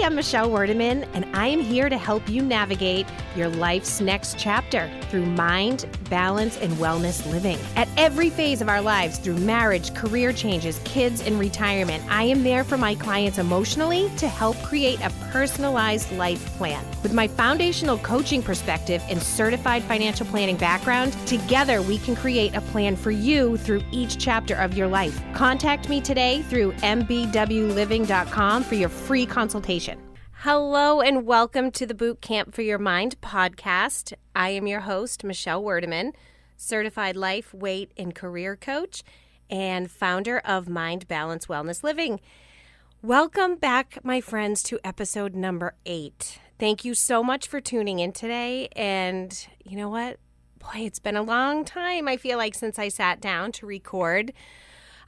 I'm Michelle Werdeman, and I am here to help you navigate your life's next chapter through mind, balance, and wellness living. At every phase of our lives, through marriage, career changes, kids, and retirement, I am there for my clients emotionally to help create a personalized life plan. With my foundational coaching perspective and certified financial planning background, together we can create a plan for you through each chapter of your life. Contact me today through mbwliving.com for your free consultation. Hello and welcome to the Boot Camp for Your Mind podcast. I am your host, Michelle Werdeman, certified life, weight, and career coach and founder of Mind Balance Wellness Living. Welcome back, my friends, to episode number 8. Thank you so much for tuning in today. And you know what? Boy, it's been a long time, I feel like, since I sat down to record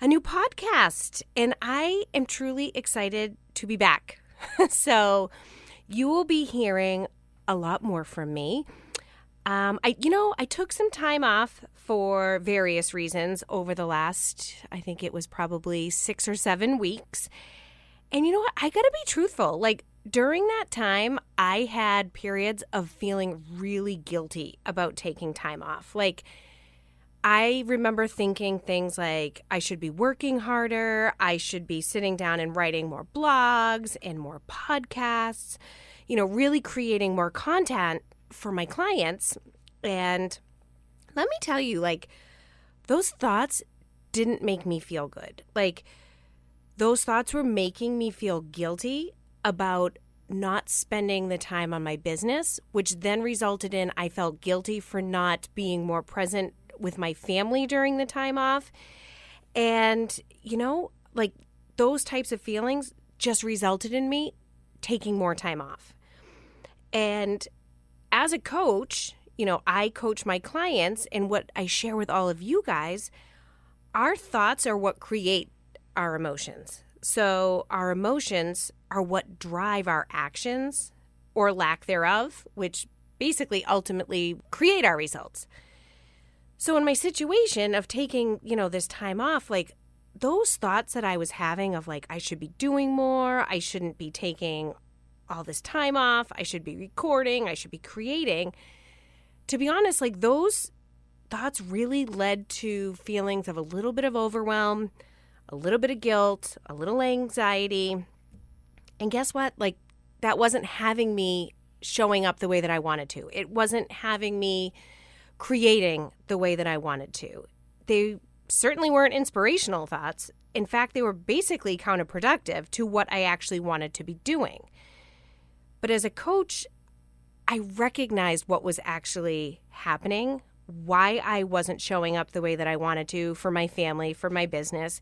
a new podcast. And I am truly excited to be back. So you will be hearing a lot more from me. I took some time off for various reasons over the last, I think it was probably 6 or 7 weeks. And you know what? I got to be truthful. Like, during that time, I had periods of feeling really guilty about taking time off. Like, I remember thinking things like, I should be working harder, I should be sitting down and writing more blogs and more podcasts, really creating more content for my clients. And let me tell you, those thoughts didn't make me feel good. Those thoughts were making me feel guilty about not spending the time on my business, which then resulted in I felt guilty for not being more present with my family during the time off. And, those types of feelings just resulted in me taking more time off. And as a coach, I coach my clients, and what I share with all of you guys, our thoughts are what create our emotions. So our emotions are what drive our actions or lack thereof, which basically ultimately create our results. So in my situation of taking, this time off, those thoughts that I was having of I should be doing more, I shouldn't be taking all this time off, I should be recording, I should be creating. To be honest, those thoughts really led to feelings of a little bit of overwhelm, a little bit of guilt, a little anxiety. And guess what? That wasn't having me showing up the way that I wanted to. It wasn't having me creating the way that I wanted to. They certainly weren't inspirational thoughts. In fact, they were basically counterproductive to what I actually wanted to be doing. But as a coach, I recognized what was actually happening, why I wasn't showing up the way that I wanted to for my family, for my business,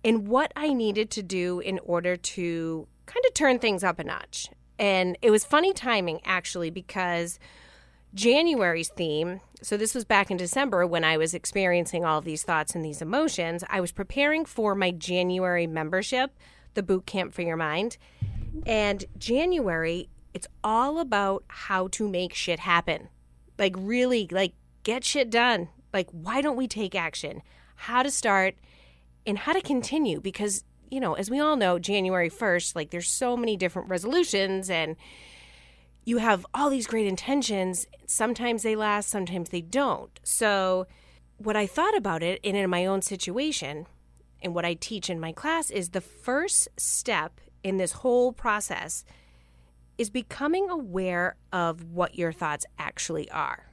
and what I needed to do in order to kind of turn things up a notch. And it was funny timing, actually, because January's theme, so this was back in December when I was experiencing all of these thoughts and these emotions, I was preparing for my January membership, the Boot Camp for Your Mind. And January, it's all about how to make shit happen. Really, get shit done. Why don't we take action? How to start and how to continue. Because, as we all know, January 1st, there's so many different resolutions and you have all these great intentions. Sometimes they last, sometimes they don't. So what I thought about it, and in my own situation, and what I teach in my class, is the first step in this whole process is becoming aware of what your thoughts actually are.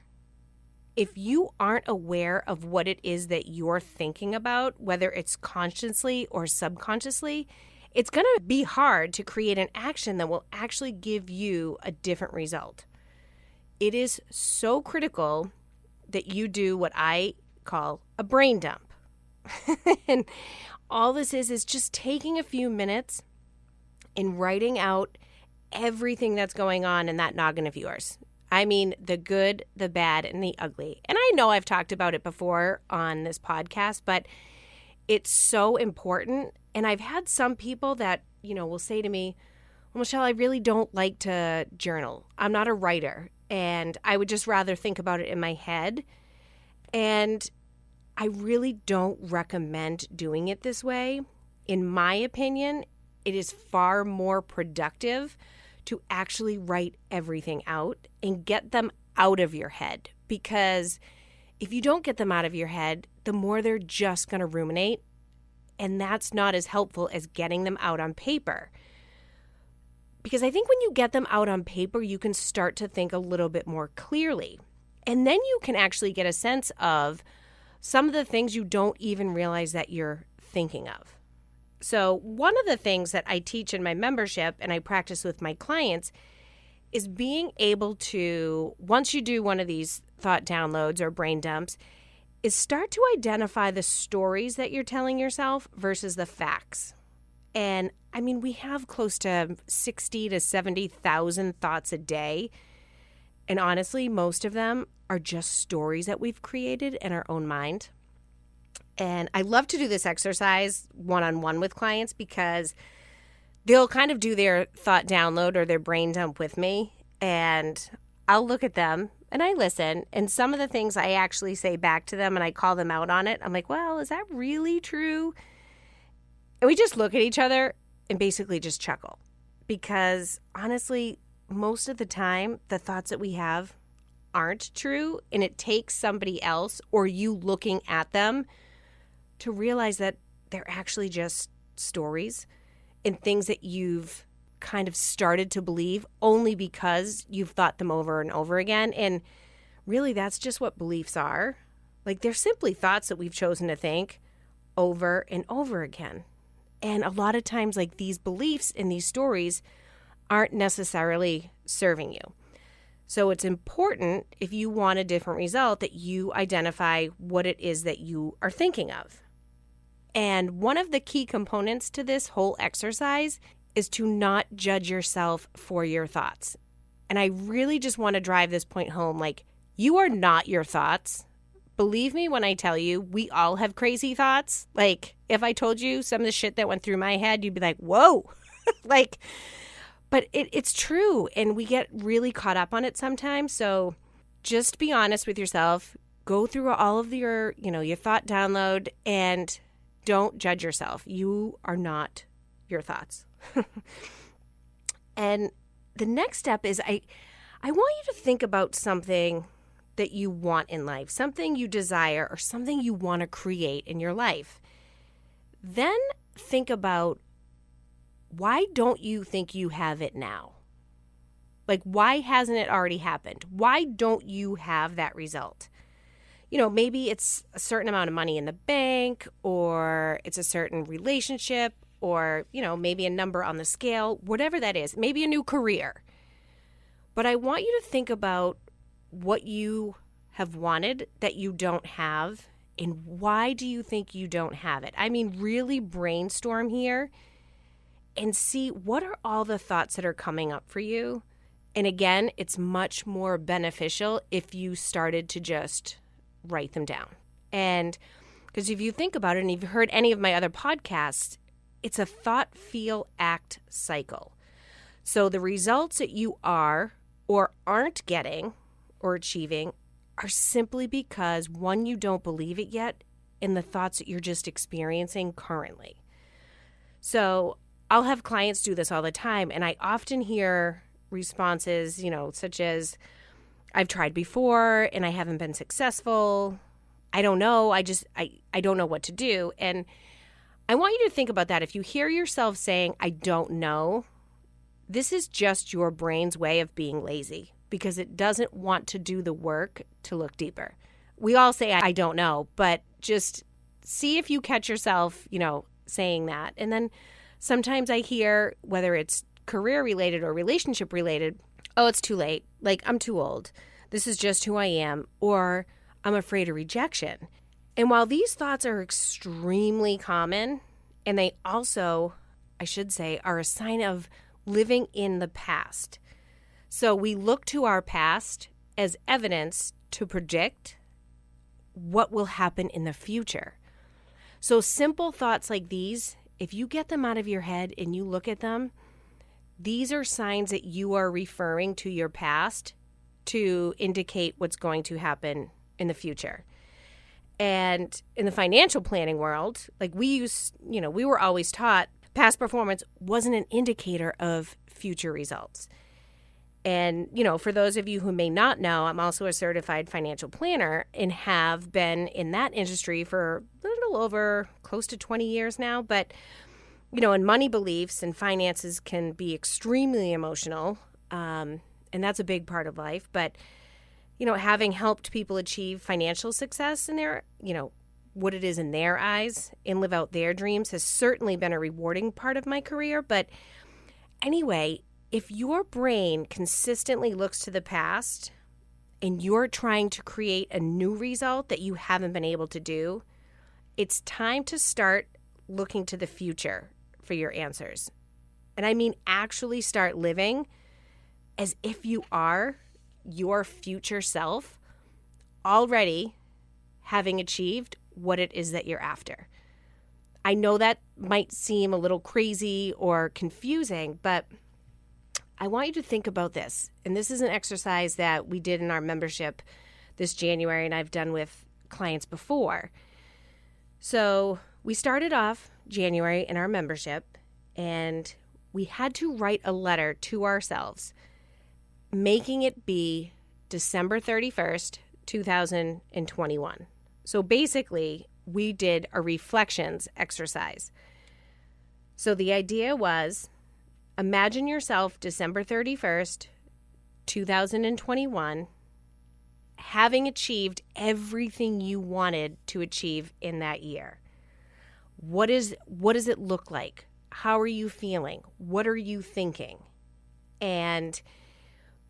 If you aren't aware of what it is that you're thinking about, whether it's consciously or subconsciously, it's going to be hard to create an action that will actually give you a different result. It is so critical that you do what I call a brain dump. And all this is just taking a few minutes and writing out everything that's going on in that noggin of yours. I mean, the good, the bad, and the ugly. And I know I've talked about it before on this podcast, but it's so important. And I've had some people that, will say to me, well, Michelle, I really don't like to journal. I'm not a writer. And I would just rather think about it in my head. And I really don't recommend doing it this way. In my opinion, it is far more productive to actually write everything out and get them out of your head. Because if you don't get them out of your head, the more they're just going to ruminate. And that's not as helpful as getting them out on paper. Because I think when you get them out on paper, you can start to think a little bit more clearly. And then you can actually get a sense of some of the things you don't even realize that you're thinking of. So one of the things that I teach in my membership and I practice with my clients is being able to, once you do one of these thought downloads or brain dumps, is start to identify the stories that you're telling yourself versus the facts. And I mean, we have close to 60 to 70,000 thoughts a day. And honestly, most of them are just stories that we've created in our own mind. And I love to do this exercise one-on-one with clients because they'll kind of do their thought download or their brain dump with me. And I'll look at them and I listen. And some of the things I actually say back to them and I call them out on it. I'm like, well, is that really true? And we just look at each other and basically just chuckle. Because honestly, most of the time, the thoughts that we have aren't true. And it takes somebody else or you looking at them to realize that they're actually just stories and things that you've kind of started to believe only because you've thought them over and over again. And really, that's just what beliefs are. Like, they're simply thoughts that we've chosen to think over and over again. And a lot of times, like, these beliefs and these stories aren't necessarily serving you. So it's important, if you want a different result, that you identify what it is that you are thinking of. And one of the key components to this whole exercise is to not judge yourself for your thoughts. And I really just want to drive this point home. Like, you are not your thoughts. Believe me when I tell you, we all have crazy thoughts. Like, if I told you some of the shit that went through my head, you'd be like, whoa. Like, but it's true. And we get really caught up on it sometimes. So just be honest with yourself. Go through all of your thought download and don't judge yourself. You are not your thoughts. And the next step is I want you to think about something that you want in life, something you desire or something you want to create in your life. Then think about, why don't you think you have it now? Like, why hasn't it already happened? Why don't you have that result? Maybe it's a certain amount of money in the bank, or it's a certain relationship, or, maybe a number on the scale, whatever that is, maybe a new career. But I want you to think about what you have wanted that you don't have, and why do you think you don't have it? I mean, really brainstorm here and see what are all the thoughts that are coming up for you. And again, it's much more beneficial if you started to just write them down. And because if you think about it, and you've heard any of my other podcasts, it's a thought, feel, act cycle. So the results that you are or aren't getting or achieving are simply because, one, you don't believe it yet, and the thoughts that you're just experiencing currently. So I'll have clients do this all the time, and I often hear responses, such as, I've tried before and I haven't been successful. I don't know. I don't know what to do. And I want you to think about that. If you hear yourself saying, I don't know, this is just your brain's way of being lazy because it doesn't want to do the work to look deeper. We all say, I don't know, but just see if you catch yourself, saying that. And then sometimes I hear, whether it's career related or relationship related, oh, it's too late. Like, I'm too old. This is just who I am. Or I'm afraid of rejection. And while these thoughts are extremely common, and they also, I should say, are a sign of living in the past. So we look to our past as evidence to predict what will happen in the future. So simple thoughts like these, if you get them out of your head and you look at them, these are signs that you are referring to your past to indicate what's going to happen in the future. And in the financial planning world, like we were always taught Past performance wasn't an indicator of future results. And, for those of you who may not know, I'm also a certified financial planner and have been in that industry for a little over close to 20 years now. But, and money beliefs and finances can be extremely emotional. And that's a big part of life. But, having helped people achieve financial success in their, what it is in their eyes and live out their dreams has certainly been a rewarding part of my career. But anyway, if your brain consistently looks to the past and you're trying to create a new result that you haven't been able to do, it's time to start looking to the future for your answers. And I mean actually start living as if you are your future self already having achieved what it is that you're after. I know that might seem a little crazy or confusing, but I want you to think about this. And this is an exercise that we did in our membership this January, and I've done with clients before. So we started off January in our membership, and we had to write a letter to ourselves, making it be December 31st, 2021. So basically, we did a reflections exercise. So the idea was, imagine yourself December 31st, 2021, having achieved everything you wanted to achieve in that year. What does it look like? How are you feeling? What are you thinking? And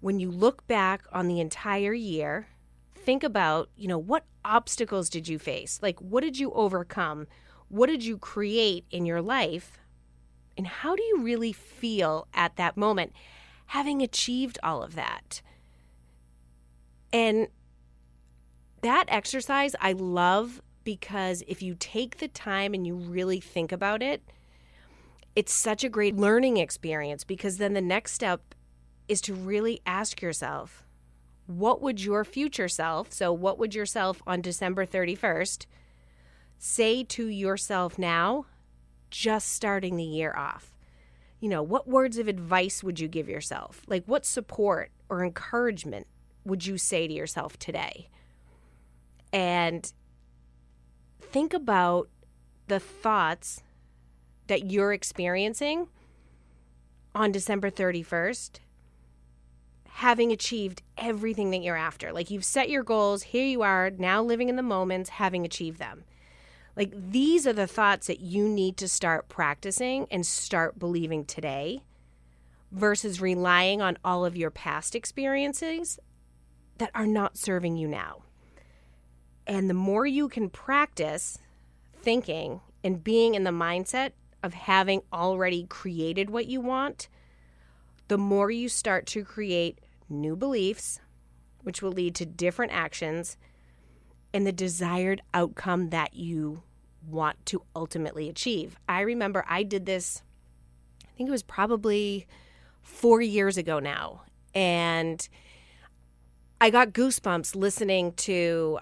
when you look back on the entire year, think about, what obstacles did you face? Like, what did you overcome? What did you create in your life? And how do you really feel at that moment, having achieved all of that? And that exercise I love because if you take the time and you really think about it, it's such a great learning experience, because then the next step is to really ask yourself, what would your future self, so what would yourself on December 31st, say to yourself now, just starting the year off? What words of advice would you give yourself? Like, what support or encouragement would you say to yourself today? And think about the thoughts that you're experiencing on December 31st, having achieved everything that you're after. Like, you've set your goals, here you are, now living in the moment, having achieved them. Like, these are the thoughts that you need to start practicing and start believing today versus relying on all of your past experiences that are not serving you now. And the more you can practice thinking and being in the mindset of having already created what you want, the more you start to create new beliefs, which will lead to different actions and the desired outcome that you want to ultimately achieve. I remember I did this, I think it was probably 4 years ago now, and I got goosebumps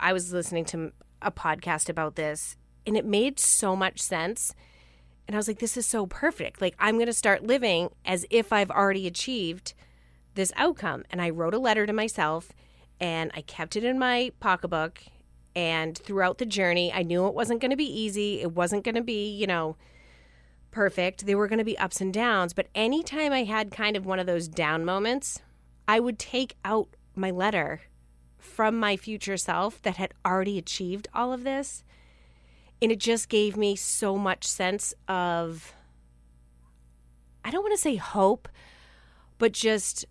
I was listening to a podcast about this, and it made so much sense. And I was like, this is so perfect. Like, I'm going to start living as if I've already achieved this outcome. And I wrote a letter to myself, and I kept it in my pocketbook. And throughout the journey, I knew it wasn't going to be easy. It wasn't going to be, perfect. There were going to be ups and downs. But anytime I had kind of one of those down moments, I would take out my letter from my future self that had already achieved all of this. And it just gave me so much sense of, I don't want to say hope, but just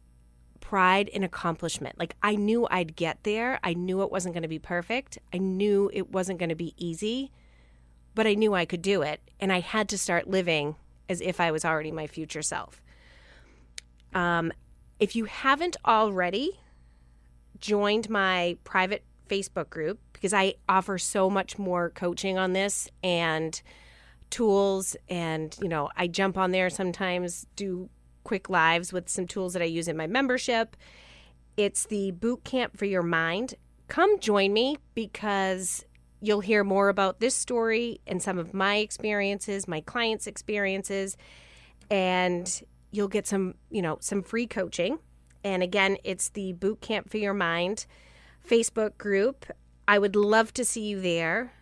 pride and accomplishment. Like, I knew I'd get there. I knew it wasn't going to be perfect. I knew it wasn't going to be easy, but I knew I could do it. And I had to start living as if I was already my future self. If you haven't already joined my private Facebook group, because I offer so much more coaching on this and tools, and I jump on there sometimes, do quick lives with some tools that I use in my membership. It's the Boot Camp for Your Mind. Come join me, because you'll hear more about this story and some of my experiences, my clients' experiences, and you'll get some free coaching. And again, it's the Boot Camp for Your Mind Facebook group. I would love to see you there.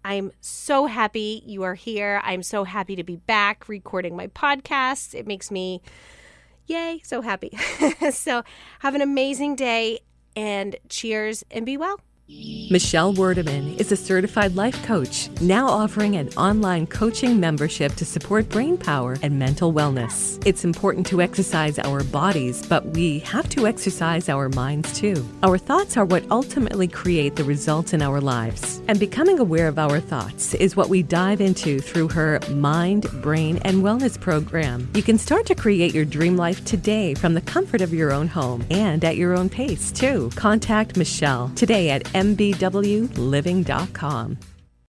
I'm so happy you are here. I'm so happy to be back recording my podcast. It makes me, yay, so happy. So have an amazing day, and cheers and be well. Michelle Werdeman is a certified life coach, now offering an online coaching membership to support brain power and mental wellness. It's important to exercise our bodies, but we have to exercise our minds too. Our thoughts are what ultimately create the results in our lives. And becoming aware of our thoughts is what we dive into through her Mind, Brain, and Wellness program. You can start to create your dream life today from the comfort of your own home and at your own pace too. Contact Michelle today at mbwliving.com.